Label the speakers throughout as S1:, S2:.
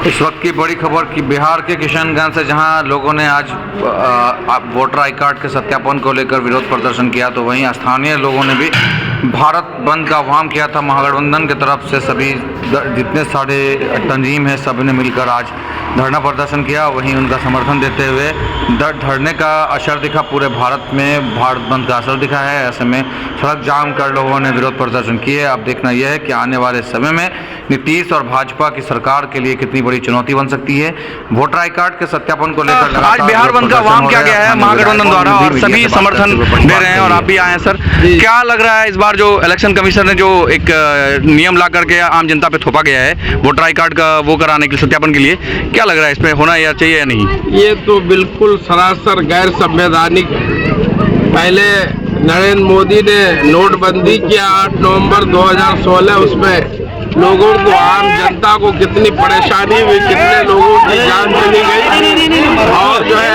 S1: इस वक्त की बड़ी खबर कि बिहार के किशनगंज से जहां लोगों ने आज वोटर आई कार्ड के सत्यापन को लेकर विरोध प्रदर्शन किया, तो वहीं स्थानीय लोगों ने भी भारत बंद का आह्वान किया था। महागठबंधन की तरफ से सभी जितने सारे तंजीम हैं सब ने मिलकर आज धरना प्रदर्शन किया। वहीं उनका समर्थन देते हुए धरने का असर दिखा, पूरे भारत में भारत बंद का असर दिखा है। ऐसे में सड़क जाम कर लोगों ने विरोध प्रदर्शन किए। अब देखना यह है कि आने वाले समय में नीतीश और भाजपा की सरकार के लिए कितनी बड़ी चुनौती बन सकती है। वोटर आई कार्ड के सत्यापन को लेकर
S2: आज बिहार बंद का आह्वान किया गया है महागठबंधन द्वारा और सभी समर्थन दे रहे हैं और आप भी आए हैं सर। क्या लग रहा है इस बार जो इलेक्शन कमीशन ने जो एक नियम ला करके आम जनता पे थोपा गया है वोटर आई कार्ड का वो कराने के सत्यापन के लिए, क्या लग रहा है इसमें होना या चाहिए या नहीं?
S3: ये तो बिल्कुल सरासर गैर संवैधानिक। पहले नरेंद्र मोदी ने नोटबंदी किया 8 नवंबर 2016, उसमें लोगों को, आम जनता को कितनी परेशानी हुई, कितने लोगों की जान चली गई। और जो है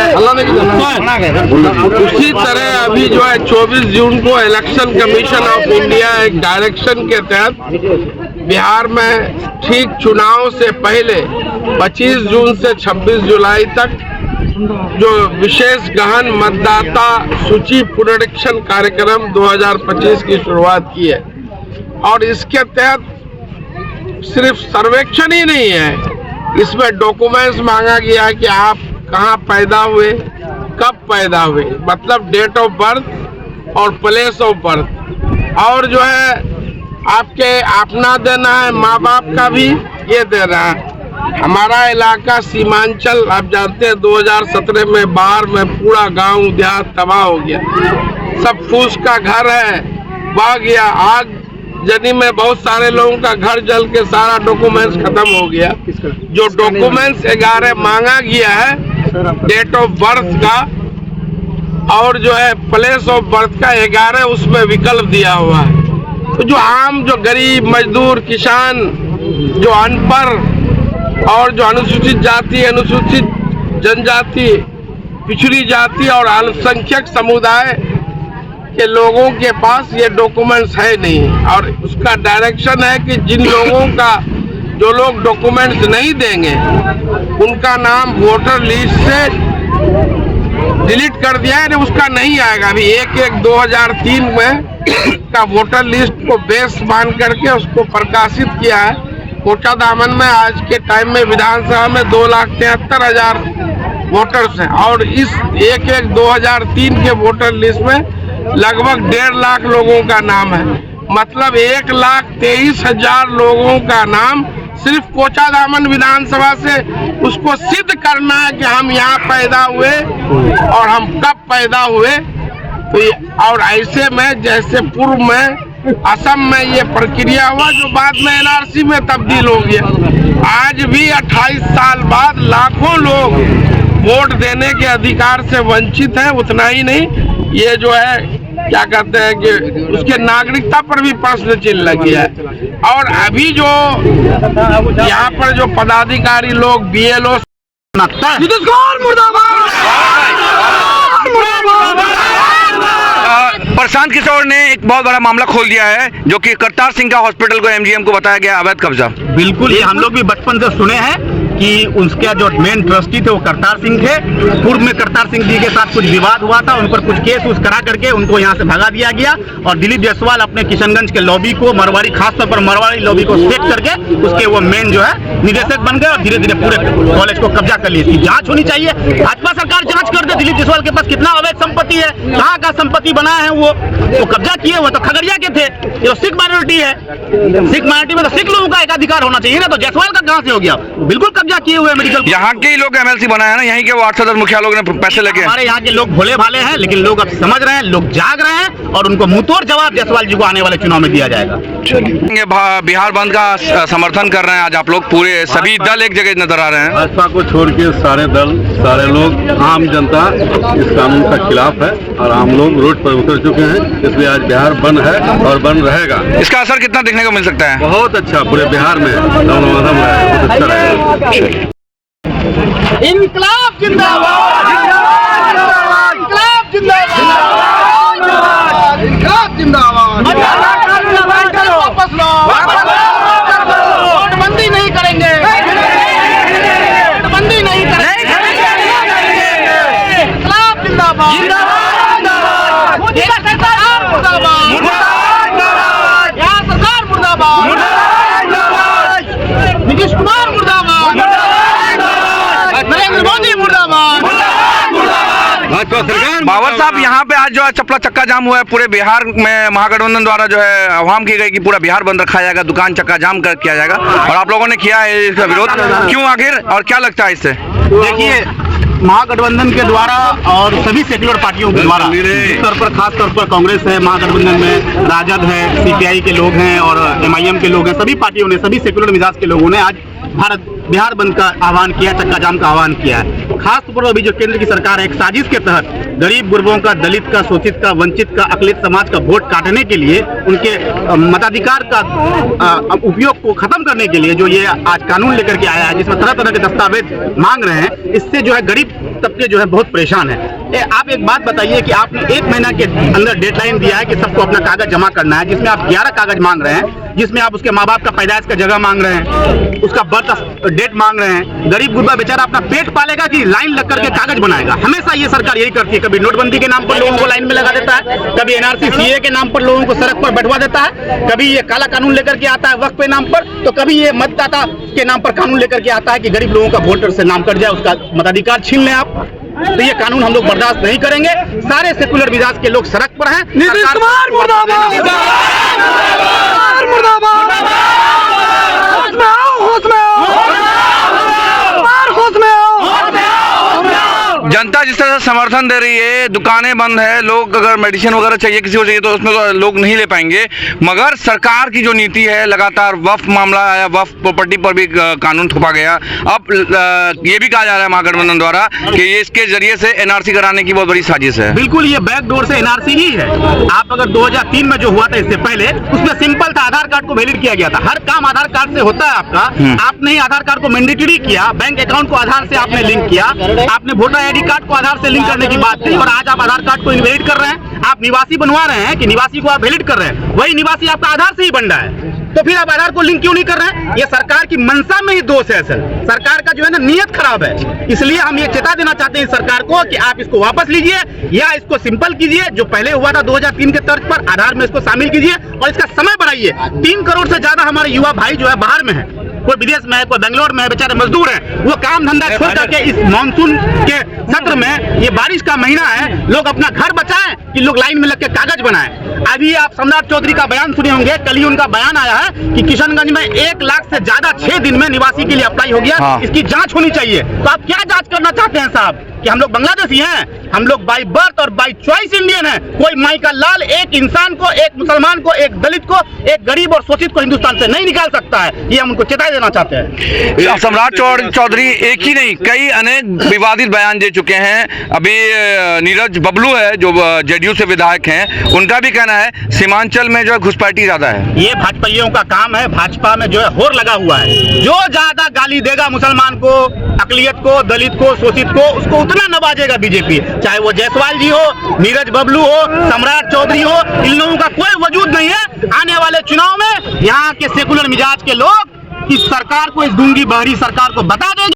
S3: उसी तरह अभी जो है 24 जून को इलेक्शन कमीशन ऑफ इंडिया एक डायरेक्शन के तहत बिहार में ठीक चुनाव से पहले 25 जून से 26 जुलाई तक जो विशेष गहन मतदाता सूची पुनरीक्षण कार्यक्रम 2025 की शुरुआत की है। और इसके तहत सिर्फ सर्वेक्षण ही नहीं है, इसमें डॉक्यूमेंट्स मांगा गया कि आप कहाँ पैदा हुए, कब पैदा हुए, मतलब डेट ऑफ बर्थ और प्लेस ऑफ बर्थ, और जो है आपके अपना देना है, माँ बाप का भी ये देना है। हमारा इलाका सीमांचल, आप जानते हैं 2017 में बाढ़ में पूरा गांव देहात तबाह हो गया, सब फूस का घर है बह गया, आग जनी में बहुत सारे लोगों का घर जल के सारा डॉक्यूमेंट्स खत्म हो गया। जो डॉक्यूमेंट्स 11 मांगा गया है डेट ऑफ बर्थ का और जो है प्लेस ऑफ बर्थ का 11 उसमें विकल्प दिया हुआ है। तो जो आम, जो गरीब, मजदूर, किसान, जो अनपढ़ और जो अनुसूचित जाति, अनुसूचित जनजाति, पिछड़ी जाति और अल्पसंख्यक समुदाय के लोगों के पास ये डॉक्यूमेंट्स है नहीं। और उसका डायरेक्शन है कि जिन लोगों का, जो लोग डॉक्यूमेंट्स नहीं देंगे उनका नाम वोटर लिस्ट से डिलीट कर दिया है, उसका नहीं आएगा। अभी 1/1/2003 में का वोटर लिस्ट को बेस मान करके उसको प्रकाशित किया है। कोटा दामन में आज के टाइम में विधानसभा में 2,73,000 वोटर्स हैं और इस 1/1/2003 के वोटर लिस्ट में लगभग 1.5 लाख लोगों का नाम है। मतलब 1,23,000 लोगों का नाम सिर्फ कोटा दामन विधानसभा से उसको सिद्ध करना है कि हम यहाँ पैदा हुए और हम कब पैदा हुए। तो और ऐसे में जैसे पूर्व में असम में ये प्रक्रिया हुआ जो बाद में NRC में तब्दील हो गया, आज भी 28 साल बाद लाखों लोग वोट देने के अधिकार से वंचित हैं। उतना ही नहीं, ये जो है क्या कहते हैं कि उसके नागरिकता पर भी प्रश्न चिन्ह लग गया है। और अभी जो यहाँ पर जो पदाधिकारी लोग BLO
S2: प्रशांत किशोर ने एक बहुत बड़ा मामला खोल दिया है जो कि करतार सिंह का हॉस्पिटल को MGM को बताया गया अवैध कब्जा।
S4: बिल्कुल, ये हम लोग भी बचपन से सुने हैं कि उसके जो मेन ट्रस्टी थे वो करतार सिंह थे। पूर्व में करतार सिंह जी के साथ कुछ विवाद हुआ था, उन पर कुछ केस उस करा करके उनको यहाँ से भगा दिया गया और दिलीप जायसवाल अपने किशनगंज के लॉबी को, मरवाड़ी, खासतौर पर मरवाड़ी लॉबी को सेट करके उसके वो मेन जो है निदेशक बन गए और धीरे धीरे पूरे कॉलेज को कब्जा कर लिया। इसकी जांच होनी चाहिए, भाजपा सरकार जांच कर दे दिलीप जायसवाल के पास कितना अवैध संपत्ति है, कहाँ का संपत्ति बना है। वो कब्जा किए हुए तो खगड़िया के थे, ये सिख माइनॉरिटी है, सिख माइनॉरिटी में तो सिख लोगों का एक अधिकार होना चाहिए ना, तो जायसवाल का कहाँ से हो गया? बिल्कुल कब्जा किए हुए मेडिकल।
S2: यहाँ के ही लोग MLC बनाया ना, यहीं के वार्ड सदस्य मुखिया लोग ने पैसे लेके।
S4: हमारे यहाँ के लोग भोले भाले हैं, लेकिन लोग अब समझ रहे हैं, लोग जाग रहे हैं और उनको मुंहतोड़ जवाब जायसवाल जी को आने वाले चुनाव में दिया जाएगा।
S2: बिहार बंद का समर्थन कर रहे हैं आज आप लोग, पूरे सभी दल एक जगह नजर आ रहे हैं।
S5: भाजपा को छोड़ के सारे दल, सारे लोग, आम जनता इस कानून का खिलाफ है और आम लोग रोड पर उतर चुके हैं। इसलिए आज बिहार बंद है और बंद रहेगा।
S2: इसका असर कितना देखने को मिल सकता है?
S5: बहुत अच्छा, पूरे बिहार में बहुत अच्छा रहेगा।
S3: इनकलाब जिंदाबाद, इनकलाब जिंदाबाद, इनकलाब जिंदाबाद। वापस लो, नोटबंदी नहीं करेंगे।
S2: रावत साहब, यहाँ पे आज जो है चपला चक्का जाम हुआ है पूरे बिहार में, महागठबंधन द्वारा जो है आह्वान की गई कि पूरा बिहार बंद रखा जाएगा, दुकान चक्का जाम कर किया जाएगा, और आप लोगों ने किया है इसका विरोध, क्यों आखिर और क्या लगता है इससे?
S4: देखिए, महागठबंधन के द्वारा और सभी सेक्युलर पार्टियों के द्वारा, इस तौर पर खास तौर पर कांग्रेस है, महागठबंधन में राजद है, सीपीआई के लोग हैं और एमआईएम के लोग हैं, सभी पार्टियों ने, सभी सेक्युलर मिजाज के लोगों ने आज बिहार बंद का आह्वान किया, चक्का जाम का आह्वान किया है। खास तौर पर अभी जो केंद्र की सरकार है, एक साजिश के तहत गरीब गुरबों का, दलित का, शोषित का, वंचित का, अकलित समाज का वोट काटने के लिए, उनके मताधिकार का उपयोग को खत्म करने के लिए जो ये आज कानून लेकर के आया है, जिसमें तरह तरह के दस्तावेज मांग रहे हैं, इससे जो है गरीब तबके जो है बहुत परेशान है। आप एक बात बताइए कि आपने 1 महीना के अंदर डेडलाइन दिया है कि सबको अपना कागज जमा करना है, जिसमें आप 11 कागज मांग रहे हैं, जिसमें आप उसके माँ बाप का पैदाइश का जगह मांग रहे हैं, उसका बर्थ डेट मांग रहे हैं। गरीब गुरबा बेचारा अपना पेट पालेगा कि लाइन लग करके कागज बनाएगा? हमेशा ये सरकार यही करती है, कभी नोटबंदी के नाम पर लोगों को लाइन में लगा देता है, कभी एनआरसी सीए के नाम पर लोगों को सड़क पर बैठवा देता है, कभी ये काला कानून लेकर के आता है वक्फ के नाम पर, तो कभी ये मतदाता के नाम पर कानून लेकर के आता है कि गरीब लोगों का वोटर से नाम कट जाए, उसका मताधिकार छीन लें आप। तो ये कानून हम लोग बर्दाश्त नहीं करेंगे। सारे सेकुलर मिजाज के लोग सड़क पर हैं। नीतीश कुमार मुर्दाबाद, मुर्दाबाद, होश में आओ, होश में आओ, होश में आओ।
S2: जनता जिस तरह से समर्थन दे रही है, दुकानें बंद है, लोग अगर मेडिसिन वगैरह चाहिए किसी को चाहिए तो उसमें तो लोग नहीं ले पाएंगे, मगर सरकार की जो नीति है, लगातार वक्फ मामला आया, वक्फ प्रॉपर्टी पर भी कानून थोपा गया। अब ये भी कहा जा रहा है महागठबंधन द्वारा कि ये इसके जरिए से एनआरसी कराने की बहुत बड़ी साजिश है।
S4: बिल्कुल, ये बैकडोर से एनआरसी ही है। आप अगर 2003 में जो हुआ था, इससे पहले उसमें सिंपल था, आधार कार्ड को वैलिड किया गया था। हर काम आधार कार्ड से होता है आपका। आपने ही आधार कार्ड को मैंडेटरी किया, बैंक अकाउंट को आधार से आपने लिंक किया, आपने वोटर आईडी कार्ड को आधार से लिंक करने की बात थी, और आज आप आधार कार्ड को इनवैलिड कर रहे हैं। आप निवासी बनवा रहे हैं कि निवासी को आप वैलिड कर रहे हैं, वही निवासी आपका आधार से ही बन रहा है, तो फिर आप आधार को लिंक क्यों नहीं कर रहे हैं? ये सरकार की मंशा में ही दोष है। सर, सरकार का जो है ना नियत खराब है। इसलिए हम ये चेता देना चाहते हैं सरकार को कि आप इसको वापस लीजिए या इसको सिंपल कीजिए, जो पहले हुआ था 2003 के तर्ज पर, आधार में इसको शामिल कीजिए और इसका समय बढ़ाइए। 3 करोड़ से ज्यादा हमारे युवा भाई जो है बाहर में है, कोई विदेश में है, कोई बेंगलोर में है, बेचारे मजदूर हैं, वो काम धंधा छोड़ करके इस मानसून के सत्र में, ये बारिश का महीना है, लोग अपना घर बचाएं कि लोग लाइन में लग के कागज बनाएं। अभी आप सम्राट चौधरी का बयान सुने होंगे, कल ही उनका बयान आया है कि किशनगंज में 1 लाख से ज्यादा 6 दिन में निवासी के लिए अप्लाई हो गया।
S2: हाँ।
S4: इसकी जांच होनी चाहिए। तो आप क्या जांच करना चाहते हैं साहब, कि हम लोग बांग्लादेशी हैं? हम लोग बाई बर्थ और बाई चॉइस इंडियन हैं। कोई माई का लाल एक इंसान को, एक मुसलमान को, एक दलित को, एक गरीब और शोषित को हिंदुस्तान से नहीं निकाल सकता है। ये हम उनको चेतावनी देना चाहते हैं।
S2: सम्राट चौधरी एक ही नहीं, कई अनेक विवादित बयान दे चुके हैं। अभी नीरज बबलू है जो जेडीयू से विधायक हैं, उनका भी कहना है सीमांचल में जो है घुसपैठी ज्यादा है।
S4: ये भाजपाइयों का काम है। भाजपा में जो है होर लगा हुआ है। जो ज्यादा गाली देगा मुसलमान को, अकलियत को, दलित को, शोषित को, उसको उतना नवाजेगा बीजेपी। चाहे वो जायसवाल जी हो, नीरज बबलू हो, सम्राट चौधरी हो, इन लोगों का कोई वजूद नहीं है। आने वाले चुनाव में यहाँ के सेकुलर मिजाज के लोग इस सरकार को, इस गूंगी बहरी सरकार को बता देंगे।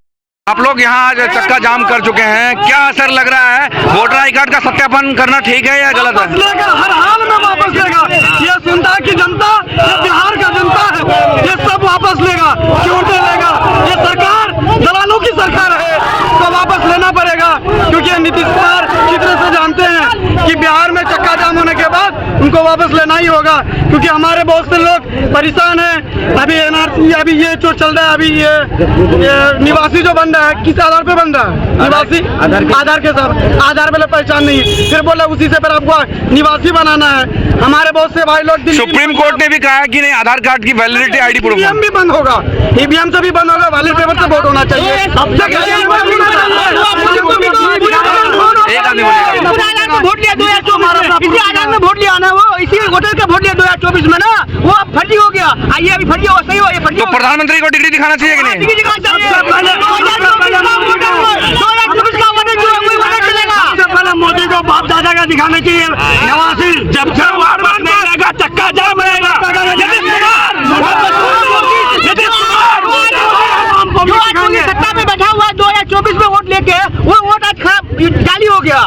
S2: आप लोग यहाँ आज चक्का जाम कर चुके हैं, क्या असर लग रहा है? वोटर आई कार्ड का सत्यापन करना ठीक है या गलत है?
S6: लेगा, हर हाल में वापस लेगा। ये सुनता की जनता, ये बिहार का जनता है, ये सब वापस लेगा, क्यों नहीं लेगा? ये सरकार दलालों की सरकार है, तो वापस लेना पड़ेगा। क्योंकि नीतीश कुमार अच्छी तरह से जानते हैं कि बिहार में चक्का जाम होने के बाद उनको वापस लेना ही होगा, क्योंकि हमारे बहुत से लोग परेशान हैं। अभी एनआरसी, अभी ये जो चल रहा है, अभी ये निवासी जो बन रहा है, किस आधार पे बन रहा है? निवासी आधार के साथ, आधार वाला पहचान नहीं, फिर बोला उसी से फिर आपको निवासी बनाना है। हमारे बहुत से भाई लोग,
S2: सुप्रीम कोर्ट ने भी कहा कि नहीं, आधार कार्ड की वैलिडिटी आईडी प्रूफ
S6: ईवीएम भी बंद होगा, ईवीएम से भी बंद होगा, वैलिड पेपर से वोट होना चाहिए।
S7: वोट लिया 2024 में, वो इसी वोटर का वोट लिया 2024 में ना, वो अब फर्जी हो गया। आइए अभी फर्जी हो, सही हो, ये फर्जी।
S2: तो प्रधानमंत्री को डिग्री दिखाना चाहिए कि नहीं?
S7: डिग्री दिखाना चाहिए।
S6: मोदी को बाप दादा का दिखाना चाहिए। नवासी जब से रहेगा, चक्का जाम रहेगा।
S7: सत्ता में बैठा हुआ है 2024 में वोट लेके, वो वोट आज खराब जाली हो गया।